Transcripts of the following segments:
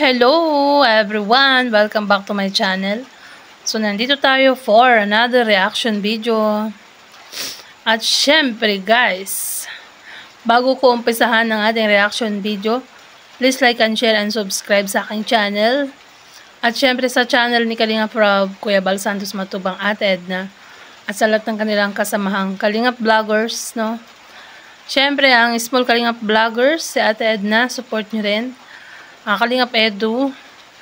Hello everyone! Welcome back to my channel. So, nandito tayo for another reaction video. At syempre guys, bago ko umpisahan ng ating reaction video, please like and share and subscribe sa aking channel. At syempre sa channel ni Kalingap Rob, Kuya Bal Santos Matubang, Ate Edna, at sa lahat ng kanilang kasamahang Kalingap Vloggers, no? Syempre, ang small Kalingap Vloggers, si Ate Edna, support nyo rin. Kalingap Edu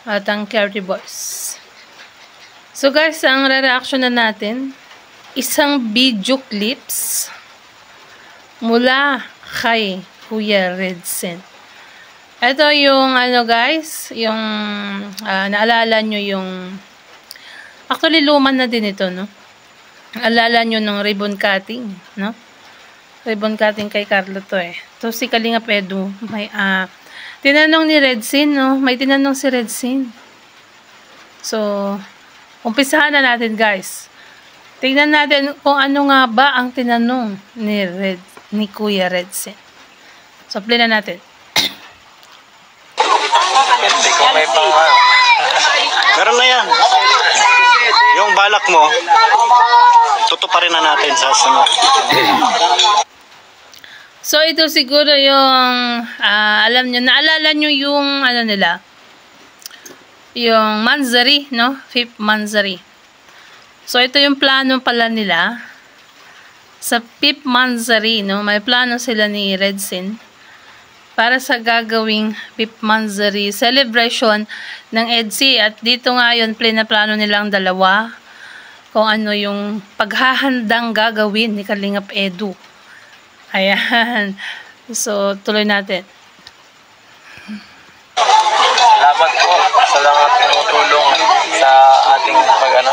at ang Carry Boys. So guys, ang re-reaction na natin, isang video clips mula kay Kuya Redsin. Ito yung ano guys, yung naalala nyo yung, actually luma na din ito, no? Naalala nyo nung ribbon cutting, no? Ribbon cutting kay Carlo to eh. To si Kalingap Edu, may tinanong ni Redsin, no? May tinanong si Redsin. So, umpisahan na natin, guys. Tingnan natin kung ano nga ba ang tinanong ni Kuya Redsin. So, play na natin. Meron na yan. Yung balak mo, tutuparin na natin sa sunod. So, ito siguro yung, alam nyo, naalala nyo yung, ano nila, yung Manzari, no? Fifth Manzari. So, ito yung plano pala nila. Sa Fifth Manzari, no? May plano sila ni Redsin para sa gagawing Fifth Manzari celebration ng EDSI. At dito nga yun, plano nilang dalawa kung ano yung paghahandang gagawin ni Kalingap Edu. Ayan. So, tuloy natin. Salamat po sa lahat tumutulong sa ating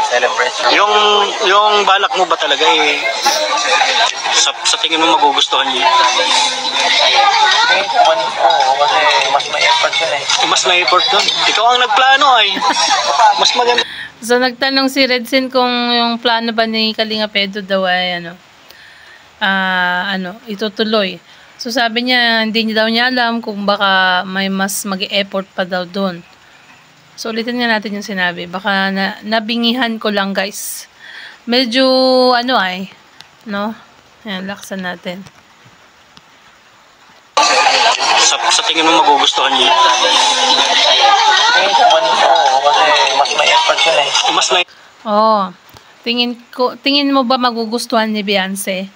celebration. Yung balak mo ba talaga eh, sa tingin mo magugustuhan niya? Oo, kasi mas may effort yun eh. Mas may effort dun. Ikaw ang nagplano ay. Mas maganda. So, nagtanong si Redsin kung yung plano ba ni Kalingap Edu daw ay itutuloy. So sabi niya, hindi daw niya alam kung baka may mas mag-e-effort pa daw doon. So ulitin nga natin yung sinabi. Baka nabingihan ko lang guys. Medyo no? Ayan, laksan natin. Sa tingin mo magugustuhan niya? Oo, kasi mas may effort yun eh. Mas may... Oo. Tingin mo ba magugustuhan ni Beyonce?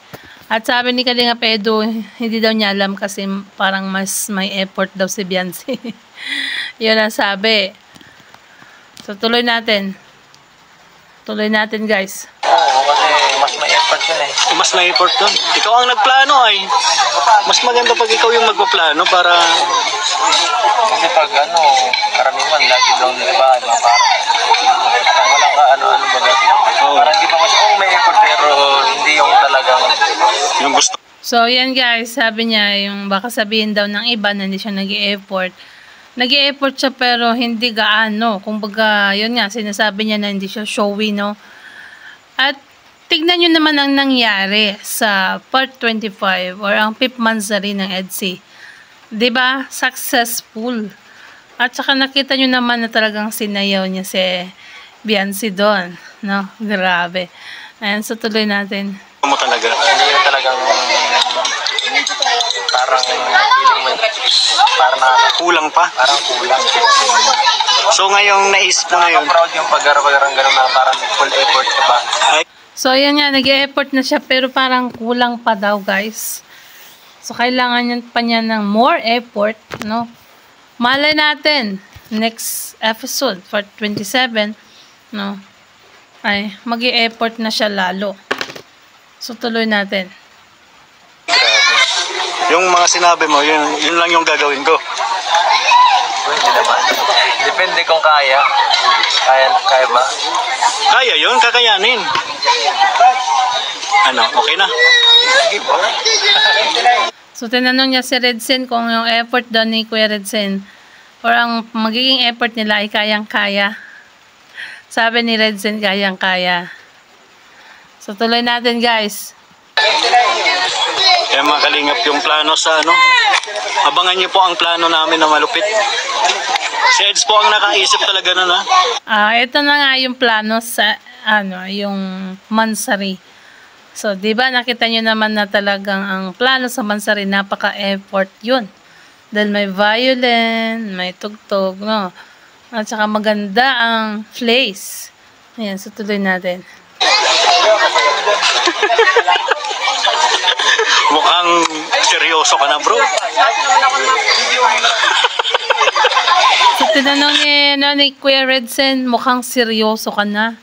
At sabi ni Kalingap Edu, hindi daw niya alam kasi parang mas may effort daw si Beyonce. Yun ang sabi. So, tuloy natin. Tuloy natin, guys. Oo, kasi mas may effort yun eh. Mas may effort dun. Ikaw ang nagplano ay. Mas maganda pag ikaw yung magpaplano para... Kasi pag karamihan, lagi daw nila ba, parang walang baga. Parang hindi pa may effort pero hindi yung talagang yung gusto. So, yan guys, sabi niya, yung baka sabihin daw ng iba na hindi siya nag-i-effort. Nag-i-effort siya pero hindi gaano. Kumbaga, yun nga, sinasabi niya na hindi siya showy, no? At tignan nyo naman ang nangyari sa part 25 or ang Fifth Manzari ng EDSI. Diba? Successful. At saka nakita nyo naman na talagang sinayaw niya si Beyonce doon, no? Grabe. Ayan, so tuloy natin. Mo talaga? Hindi yung talagang parang feeling mo parang kulang pa? Parang kulang. So ngayong naisip mo ngayon? Proud yung pag-araw-araw gano'n na parang full effort ka pa. So ayan nga, nag-e-effort na siya pero parang kulang pa daw guys. So kailangan pa niya ng more effort, no? Malay natin, next episode, part 27, no? Ay, mag-e-effort na siya lalo. So, tuloy natin. Yung mga sinabi mo, yun lang yung gagawin ko. Hindi naman. Depende kung kaya. Kaya ba? Kaya yun, kakayanin. Ano, okay na? Sige po. So, tinanong niya si Redsen kung yung effort daw ni Kuya Redsen or ang magiging effort nila ay kayang-kaya. Sabi ni Redsen, kayang-kaya. So, tuloy natin, guys. Kaya mga kalingap yung plano sa ano. Abangan niyo po ang plano namin na malupit. Si Eds po ang nakaisip talaga nun, ha? Ito na nga yung plano sa, yung Mansari. So, di ba nakita nyo naman na talagang ang plano sa Mansari, napaka-effort yun. Dahil may violin, may tugtog, no? At saka maganda ang place. Ayan, so tuloy natin. Mukhang seryoso ka na, bro. So, tinanong ni Kuya Redsen, mukhang seryoso ka na,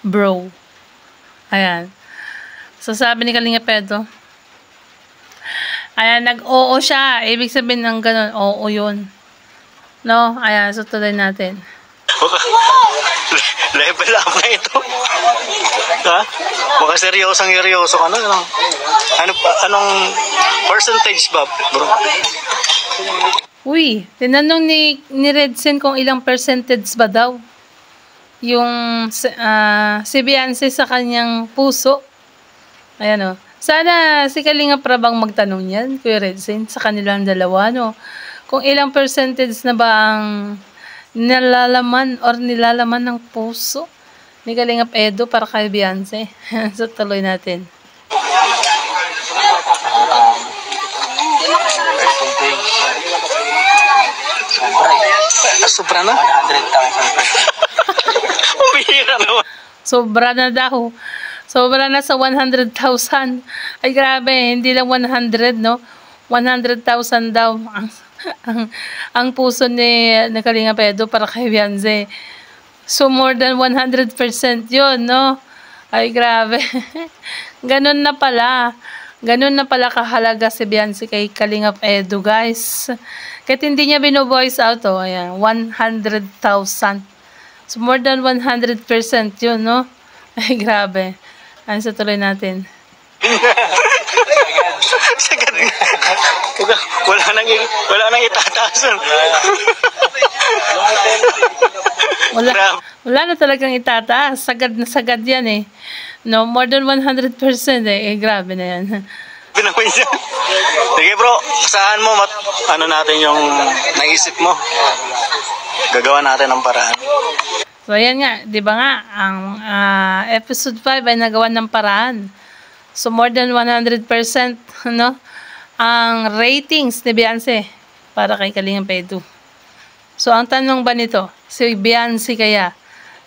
bro. Ayan. So, sabi ni Kalinga Pedro, ayan, nag-oo siya. Ibig sabihin ng ganun, oo yun. No? Ayan, so tuloy natin. Level up na ito. Ha? Mukhang seryoso ka na. Anong percentage ba, bro? Uy, tinanong ni Redsen kung ilang percentage ba daw yung si Beyonce sa kanyang puso. Ayan o. Sana si Kalinga Prabang magtanong yan, Kuya Redsen, sa kanilang dalawa, no? Kung ilang percentage na ba ang nilalaman ng puso ni Kalinga Edo para kay Beyonce. So, tuloy natin. Percentage. Sobra na? 100,000%. Umihira naman. Sobra na daw. Sobra na sa 100,000. Ay, grabe. Hindi lang 100, no? 100,000 daw ang puso ni Kalinga Edo para kay Beyonce. So, more than 100% yun, no? Ay, grabe. Ganun na pala. Ganun na pala kahalaga si Beyonce kay Kalinga Edo, guys. Kahit hindi niya bino-voice out, oh, ayan, 100,000. So, more than 100% yun, no? Ay, grabe. Ano sa tuloy natin? Sagad. Wala nang itataasan. Wala na talagang itataas. Sagad na sagad yan eh. No, more than 100% eh. Grabe na yan. Pinawin siya. Sige bro, saan mo natin yung naisip mo? Gagawa natin ang paraan. So, ayan nga. Di ba nga, ang episode 5 ay nagawa ng paraan. So, more than 100%, no? Ang ratings ni Beyonce para kay Kalinga Edo. So, ang tanong ba nito, si Beyonce kaya,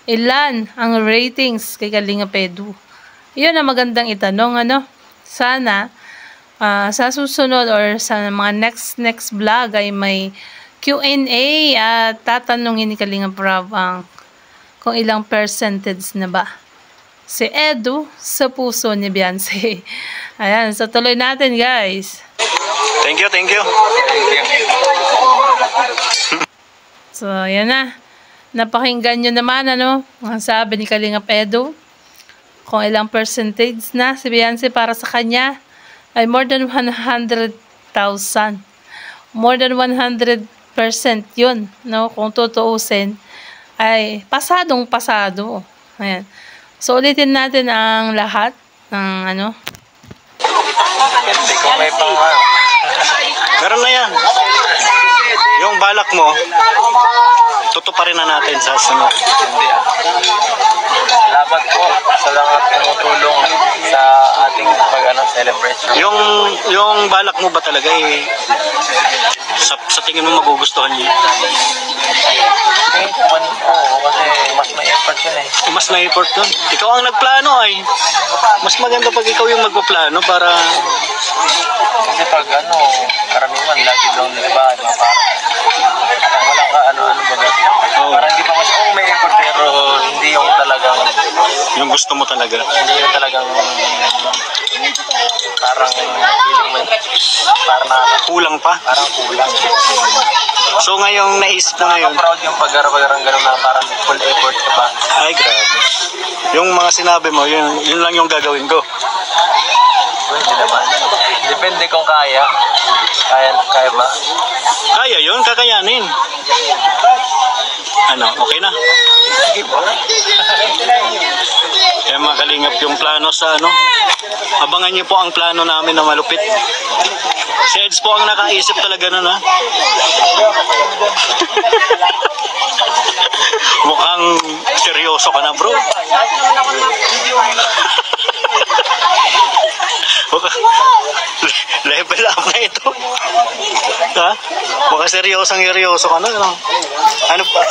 ilan ang ratings kay Kalinga Edo? Iyon ang magandang itanong, ano? Sana, sa susunod or sa mga next vlog ay may Q&A at tatanungin ni Kalinga Prab kung ilang percentage na ba si Edo sa puso ni Beyonce. Ayan, so tuloy natin, guys. Thank you. So, ayan na. Napakinggan nyo naman, ano? Ang sabi ni Kalinga Edo. Kung ilang percentage na si Beyonce para sa kanya ay more than 100,000. More than 100% yun, no? Kung tutuusin, ay pasadong-pasado. Ayan. So, ulitin natin ang lahat ng ano. Hindi ko may pang Meron na yan. Yung balak mo, tutuparin na natin sa sunod. Hindi. Salamat po sa lahat tumutulong sa ating celebration. Yung balak mo ba talaga sa tingin mo magugustuhan niya? Kasi mas may effort yun eh. Mas may effort dun. Ikaw ang nagplano ay. Mas maganda pag ikaw yung magpaplano para... Kasi pag karamihan lagi daw diba, parang walang ano ba ba? Parang hindi pa may effort pero hindi yung talagang... Yung gusto mo talaga. Hindi yung talagang parang feeling mo, parang Kulang pa. parang kulang. So ngayong naisip mo ngayon, Nakaka-proud yung pag-gano'n na parang full effort ka ba? ay grabe. Yung mga sinabi mo, yun lang yung gagawin ko. Hindi naman. Depende kung kaya. Kaya ba? Kaya yun, kakayanin. Ano, okay na? Sige po. Kaya mga kalingap yung plano sa ano. Abangan niyo po ang plano namin na malupit. Si Eds po ang nakaisip talaga nun, ha? Mukhang seryoso ka na, bro. Level up na ito. Ha? Mukhang seryoso ka na.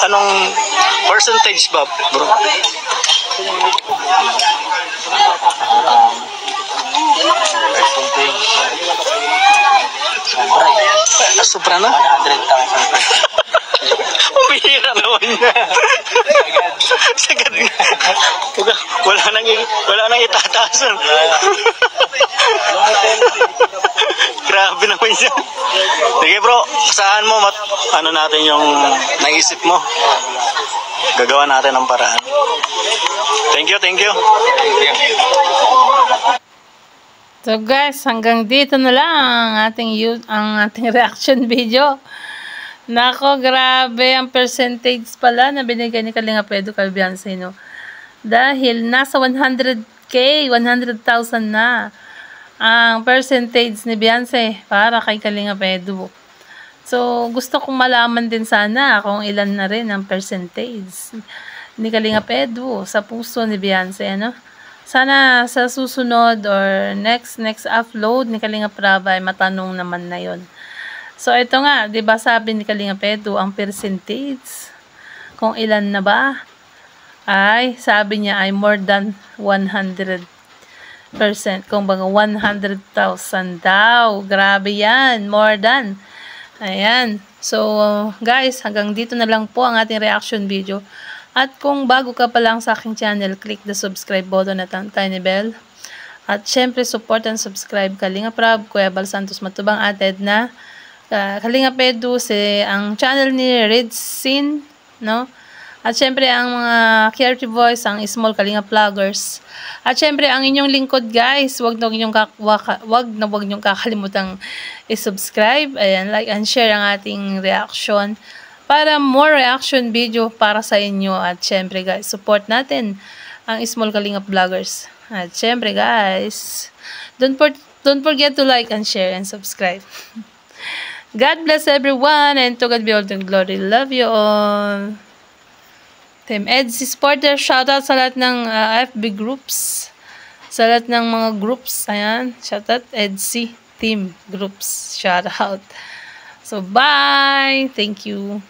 Anong percentage ba, bro? Percentage. Sobra na? 100,000%. Umihira naman niya. Sagad nga. Wala nang itataasan. Grabe naman siya. Sige bro, saan mo ano natin yung naisip mo? Gagawa natin ng paraan. Thank you. Thank you. So guys, hanggang dito na lang ang ating reaction video. Nako, grabe ang percentage pala na binigay ni Kalinga Pedro Calvianse, no? Dahil nasa 100,000 na ang percentage ni Beyonce para kay Kalinga Pedro. So, gusto kong malaman din sana kung ilan na rin ang percentage ni Kalinga Pedro sa puso ni Beyonce, ano? Sana sa susunod or next upload ni Kalinga Prava ay matanong naman na yon. So, ito nga, di ba sabi ni Kalinga Pedro, ang percentage, kung ilan na ba, ay, sabi niya ay more than 100%. Kung baga 100,000 daw. Grabe yan, more than. Ayan. So, guys, hanggang dito na lang po ang ating reaction video. At kung bago ka pa lang sa aking channel, click the subscribe button at ang tiny bell. At syempre, support and subscribe Kalinga Prab, Kuya Bal Santos Matubang at Edna. Kalinga Pedro, ang channel ni Red Sin, no? At syempre, ang mga Creative Voice, ang Small Kalinga Vloggers. At syempre, ang inyong lingkod, guys, wag na wag niyong kakalimutang i-subscribe, ayan, like and share ang ating reaction para more reaction video para sa inyo. At syempre, guys, support natin ang Small Kalinga Vloggers. At syempre, guys, don't forget to like and share and subscribe. God bless everyone, and to God be all the glory. Love you all. Team EDSI Supporter, shoutout sa lahat ng FB groups. Sa lahat ng mga groups. Ayan, shoutout EDSI Team Groups. Shoutout. So, bye! Thank you.